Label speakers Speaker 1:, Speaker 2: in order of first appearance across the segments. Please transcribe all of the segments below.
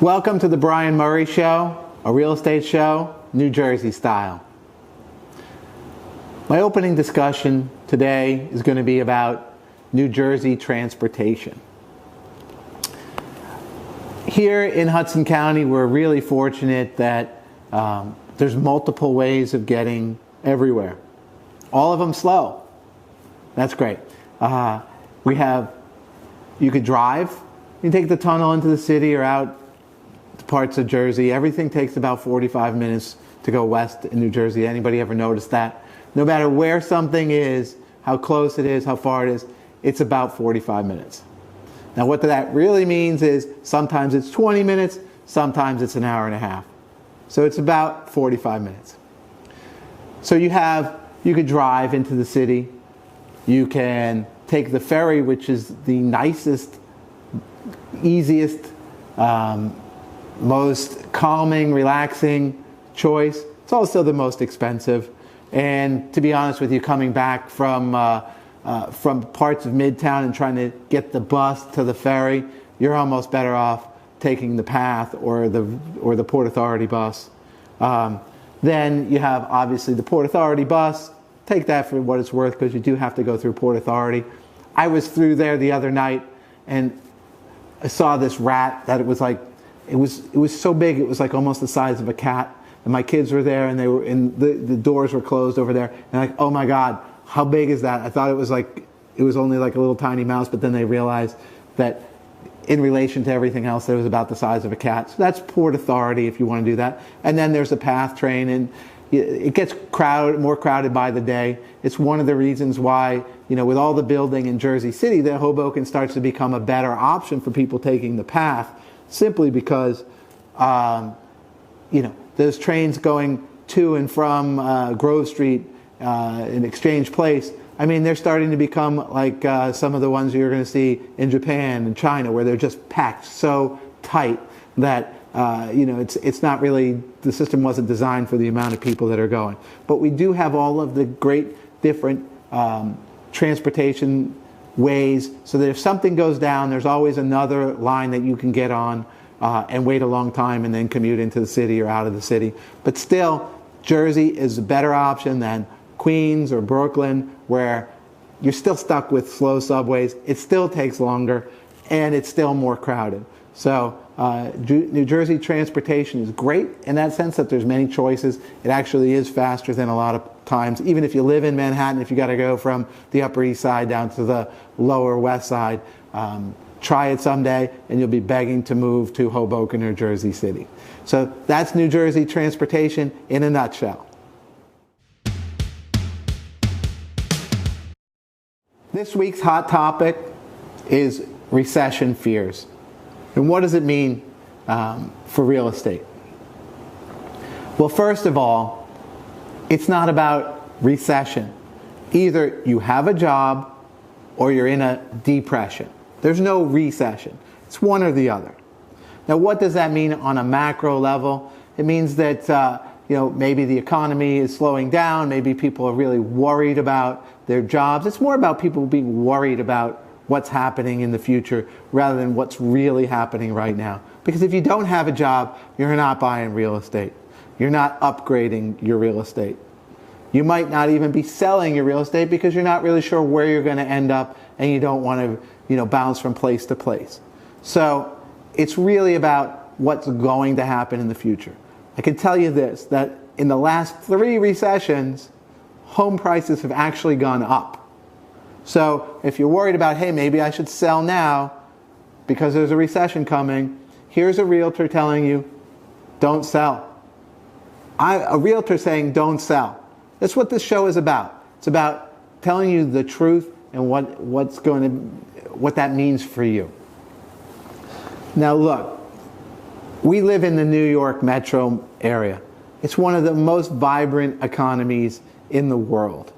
Speaker 1: Welcome to the Brian Murray Show, a real estate show, New Jersey style. My opening discussion today is going to be about New Jersey transportation. Here in Hudson County, we're really fortunate that there's multiple ways of getting everywhere. All of them slow. That's great. You could drive. You can take the tunnel into the city or out to parts of Jersey. Everything takes about 45 minutes to go west in New Jersey. Anybody ever noticed that? No matter where something is, how close it is, how far it is, it's about 45 minutes. Now what that really means is sometimes it's 20 minutes, sometimes it's an hour and a half. So it's about 45 minutes. So you could drive into the city. You can take the ferry, which is the nicest, easiest, most calming, relaxing choice. It's also the most expensive. And to be honest with you, coming back from parts of Midtown and trying to get the bus to the ferry, you're almost better off taking the Path or the Port Authority bus. Then you have obviously the Port Authority bus. Take that for what it's worth because you do have to go through Port Authority. I was through there the other night and I saw this rat that it was so big it was like almost the size of a cat. And my kids were there and the doors were closed over there. And like, oh my God, how big is that? I thought it was only like a little tiny mouse, but then they realized that in relation to everything else, it was about the size of a cat. So that's Port Authority if you want to do that. And then there's a Path train, and it gets more crowded by the day. It's one of the reasons why, with all the building in Jersey City, that Hoboken starts to become a better option for people taking the Path, simply because, those trains going to and from Grove Street in Exchange Place, I mean, they're starting to become like some of the ones you're going to see in Japan and China, where they're just packed so tight that it's not really, the system wasn't designed for the amount of people that are going. But we do have all of the great different transportation ways, so that if something goes down, there's always another line that you can get on and wait a long time and then commute into the city or out of the city. But still, Jersey is a better option than Queens or Brooklyn, where you're still stuck with slow subways. It still takes longer, and it's still more crowded. So New Jersey transportation is great in that sense that there's many choices. It actually is faster than a lot of times. Even if you live in Manhattan, if you got to go from the Upper East Side down to the Lower West Side, try it someday, and you'll be begging to move to Hoboken or Jersey City. So that's New Jersey transportation in a nutshell. This week's hot topic is recession fears. And what does it mean for real estate? Well, first of all, it's not about recession. Either you have a job or you're in a depression. There's no recession. It's one or the other. Now, what does that mean on a macro level? It means that maybe the economy is slowing down. Maybe people are really worried about their jobs. It's more about people being worried about what's happening in the future rather than what's really happening right now. Because if you don't have a job, you're not buying real estate. You're not upgrading your real estate. You might not even be selling your real estate because you're not really sure where you're going to end up and you don't want to bounce from place to place. So it's really about what's going to happen in the future. I can tell you this, that in the last 3 recessions, home prices have actually gone up. So if you're worried about, hey, maybe I should sell now because there's a recession coming, here's a realtor telling you, don't sell. A realtor saying, don't sell. That's what this show is about. It's about telling you the truth and what that means for you. Now look, we live in the New York metro area. It's one of the most vibrant economies in the world.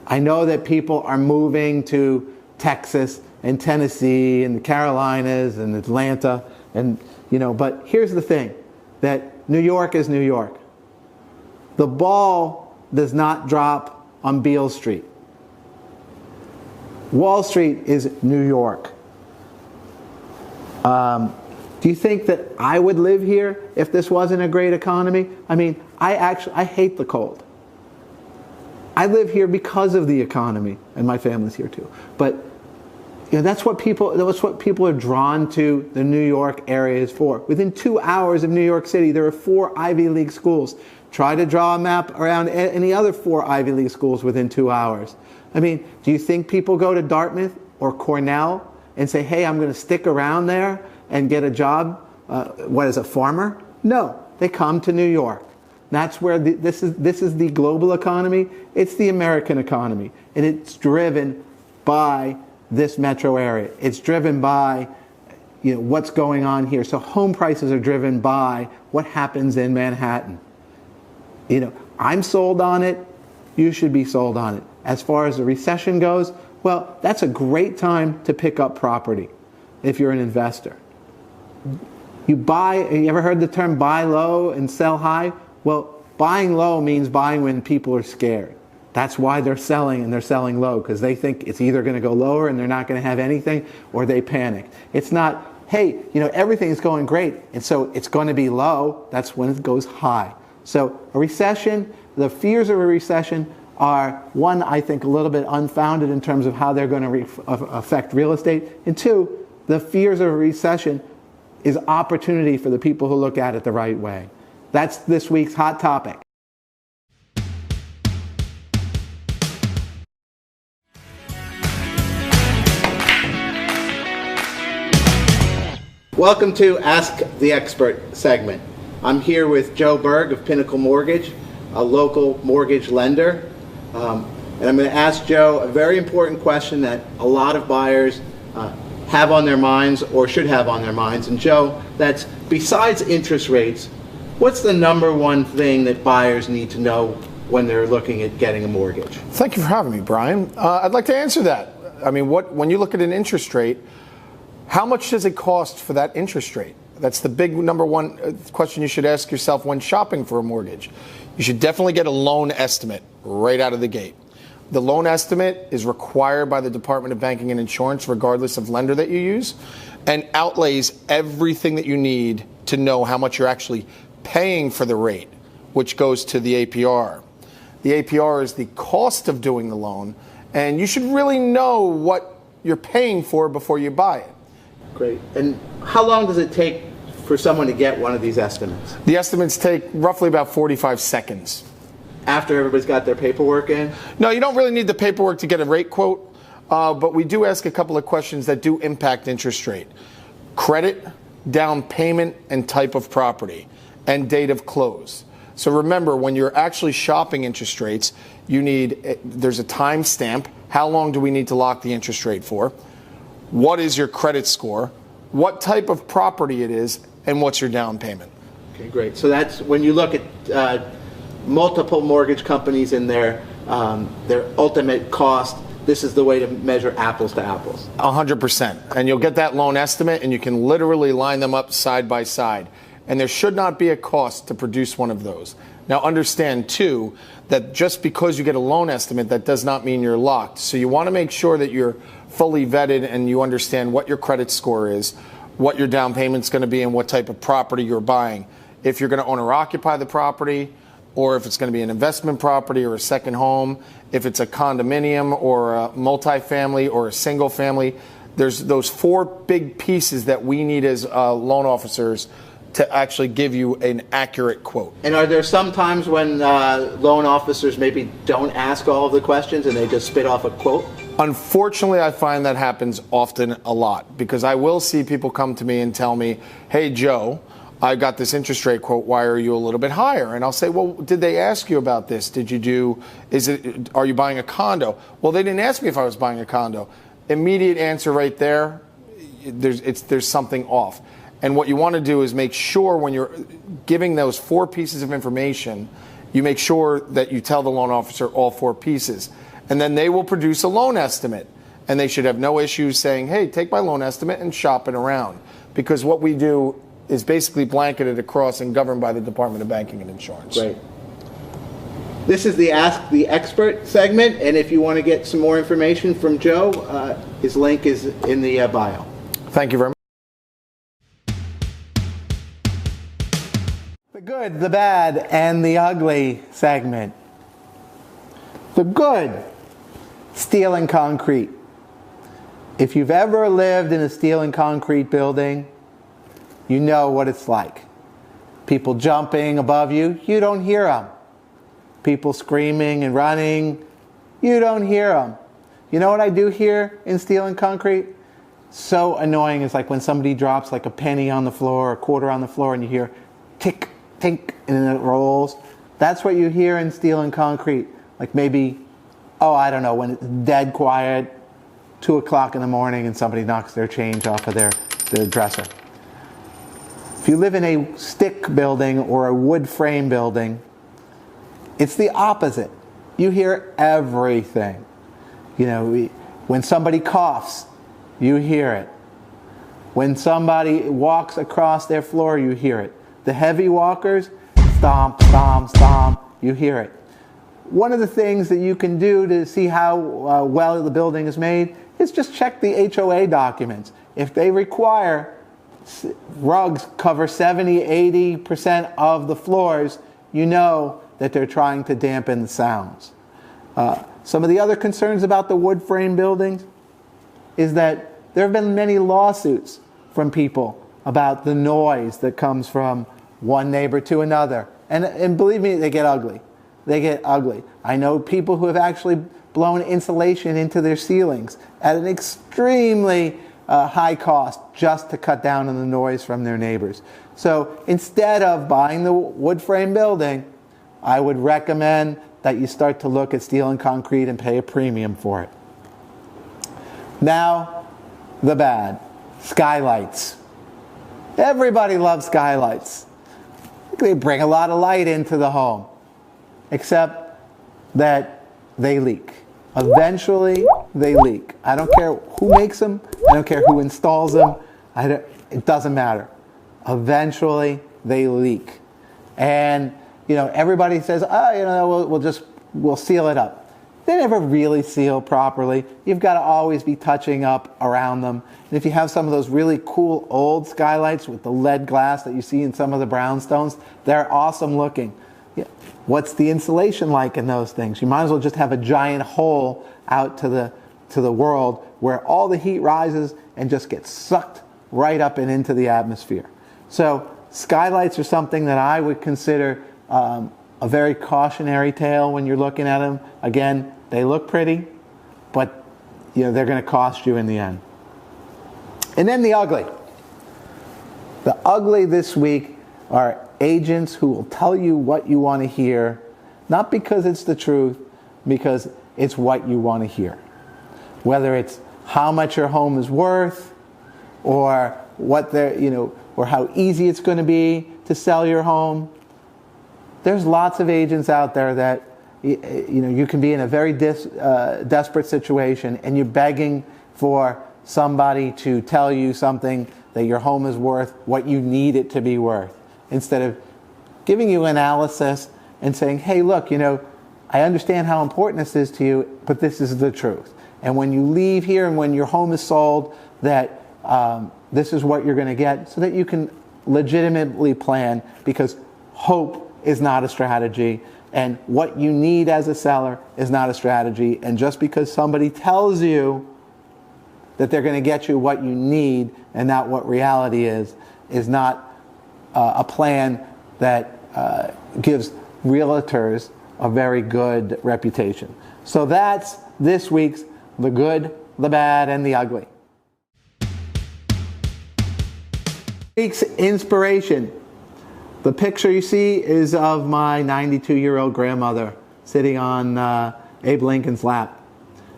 Speaker 1: I know that people are moving to Texas and Tennessee and the Carolinas and Atlanta, but here's the thing, that New York is New York. The ball does not drop on Beale Street. Wall Street is New York. Do Do you think that I would live here if this wasn't a great economy? I mean, I hate the cold. I live here because of the economy, and my family's here too. But that's what people are drawn to the New York area is for. Within 2 hours of New York City, there are 4 Ivy League schools. Try to draw a map around any other 4 Ivy League schools within 2 hours. I mean, do you think people go to Dartmouth or Cornell and say, hey, I'm going to stick around there and get a job, as a farmer? No, they come to New York. That's where this is the global economy. It's the American economy, and it's driven by this metro area. It's driven by what's going on here. So home prices are driven by what happens in Manhattan. I'm sold on it. You should be sold on it. As far as the recession goes, well, that's a great time to pick up property if you're an investor. You ever heard the term buy low and sell high? Well, buying low means buying when people are scared. That's why they're selling, and they're selling low, because they think it's either going to go lower and they're not going to have anything, or they panic. It's not, hey, everything's going great, and so it's going to be low. That's when it goes high. So a recession, the fears of a recession are, one, I think a little bit unfounded in terms of how they're going to affect real estate, and two, the fears of a recession is opportunity for the people who look at it the right way. That's this week's hot topic. Welcome to Ask the Expert segment. I'm here with Joe Berg of Pinnacle Mortgage, a local mortgage lender. And I'm going to ask Joe a very important question that a lot of buyers have on their minds or should have on their minds. And Joe, that's besides interest rates, what's the number one thing that buyers need to know when they're looking at getting a mortgage?
Speaker 2: Thank you for having me, Brian. I'd like to answer that. I mean, when you look at an interest rate, how much does it cost for that interest rate? That's the big number one question you should ask yourself when shopping for a mortgage. You should definitely get a loan estimate right out of the gate. The loan estimate is required by the Department of Banking and Insurance, regardless of lender that you use, and outlays everything that you need to know how much you're actually paying for the rate, which goes to the APR. The APR is the cost of doing the loan, and you should really know what you're paying for before you buy it.
Speaker 1: Great. And how long does it take for someone to get one of these estimates?
Speaker 2: The estimates take roughly about 45 seconds.
Speaker 1: After everybody's got their paperwork in?
Speaker 2: No, you don't really need the paperwork to get a rate quote, but we do ask a couple of questions that do impact interest rate. Credit, down payment, and type of property, and date of close. So remember, when you're actually shopping interest rates, there's a time stamp. How long do we need to lock the interest rate for? What is your credit score? What type of property it is, and what's your down payment?
Speaker 1: Okay, great. So that's when you look at multiple mortgage companies and their ultimate cost, this is the way to measure apples to apples.
Speaker 2: 100%. And you'll get that loan estimate, and you can literally line them up side by side. And there should not be a cost to produce one of those. Now understand, too, that just because you get a loan estimate, that does not mean you're locked. So you want to make sure that you're fully vetted and you understand what your credit score is, what your down payment's going to be, and what type of property you're buying. If you're going to own or occupy the property, or if it's going to be an investment property or a second home, if it's a condominium or a multifamily or a single family, there's those 4 big pieces that we need as loan officers to actually give you an accurate quote.
Speaker 1: And are there some times when loan officers maybe don't ask all of the questions and they just spit off a quote?
Speaker 2: Unfortunately, I find that happens often a lot, because I will see people come to me and tell me, hey, Joe, I got this interest rate quote, why are you a little bit higher? And I'll say, well, did they ask you about this? Are you buying a condo? Well, they didn't ask me if I was buying a condo. Immediate answer right there, there's something off. And what you want to do is make sure when you're giving those 4 pieces of information, you make sure that you tell the loan officer all 4 pieces. And then they will produce a loan estimate. And they should have no issues saying, hey, take my loan estimate and shop it around. Because what we do is basically blanketed across and governed by the Department of Banking and Insurance.
Speaker 1: Great. This is the Ask the Expert segment. And if you want to get some more information from Joe, his link is in the bio.
Speaker 2: Thank you very much.
Speaker 1: Good, the bad, and the ugly segment. The good, steel and concrete. If you've ever lived in a steel and concrete building, you know what it's like. People jumping above you, you don't hear them. People screaming and running, you don't hear them. You know what I do hear in steel and concrete? So annoying. It's like when somebody drops like a penny on the floor or a quarter on the floor and you hear tick, tink, and then it rolls. That's what you hear in steel and concrete. Like maybe, I don't know, when it's dead quiet, 2 o'clock in the morning and somebody knocks their change off of their dresser. If you live in a stick building or a wood frame building, it's the opposite. You hear everything. You know, when somebody coughs, you hear it. When somebody walks across their floor, you hear it. The heavy walkers, stomp, stomp, stomp, you hear it. One of the things that you can do to see how well the building is made is just check the HOA documents. If they require rugs cover 70-80% of the floors, you know that they're trying to dampen the sounds. Some of the other concerns about the wood frame buildings is that there have been many lawsuits from people about the noise that comes from one neighbor to another. And believe me, they get ugly. They get ugly. I know people who have actually blown insulation into their ceilings at an extremely high cost just to cut down on the noise from their neighbors. So instead of buying the wood frame building, I would recommend that you start to look at steel and concrete and pay a premium for it. Now, the bad. Skylights. Everybody loves skylights. They bring a lot of light into the home, except that they leak. Eventually, they leak. I don't care who makes them. I don't care who installs them. It doesn't matter. Eventually, they leak. And, everybody says, we'll seal it up. They never really seal properly. You've got to always be touching up around them. And if you have some of those really cool old skylights with the lead glass that you see in some of the brownstones, they're awesome looking. What's the insulation like in those things? You might as well just have a giant hole out to the world where all the heat rises and just gets sucked right up and into the atmosphere. So skylights are something that I would consider a very cautionary tale when you're looking at them. Again, they look pretty, but they're going to cost you in the end. And then the ugly. The ugly this week are agents who will tell you what you want to hear, not because it's the truth, because it's what you want to hear. Whether it's how much your home is worth, or what or how easy it's going to be to sell your home. There's lots of agents out there that you can be in a very desperate situation and you're begging for somebody to tell you something that your home is worth, what you need it to be worth, instead of giving you analysis and saying, hey, look, I understand how important this is to you, but this is the truth. And when you leave here and when your home is sold, that this is what you're going to get, so that you can legitimately plan, because hope is not a strategy, and what you need as a seller is not a strategy. And just because somebody tells you that they're going to get you what you need and not what reality is not a plan that gives realtors a very good reputation. So that's this week's The Good, the Bad, and the Ugly. Week's inspiration. The picture you see is of my 92-year-old grandmother sitting on Abe Lincoln's lap.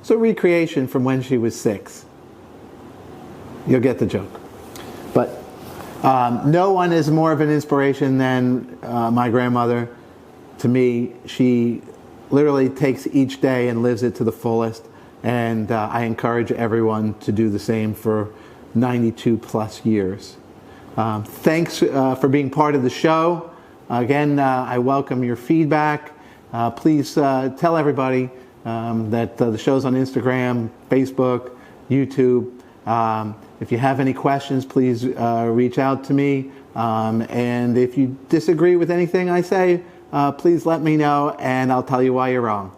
Speaker 1: It's a recreation from when she was 6. You'll get the joke. But no one is more of an inspiration than my grandmother. To me, she literally takes each day and lives it to the fullest. And I encourage everyone to do the same for 92 plus years. Thanks for being part of the show. Again, I welcome your feedback. Please tell everybody that the show's on Instagram, Facebook, YouTube, If you have any questions, please reach out to me. And if you disagree with anything I say, please let me know, and I'll tell you why you're wrong.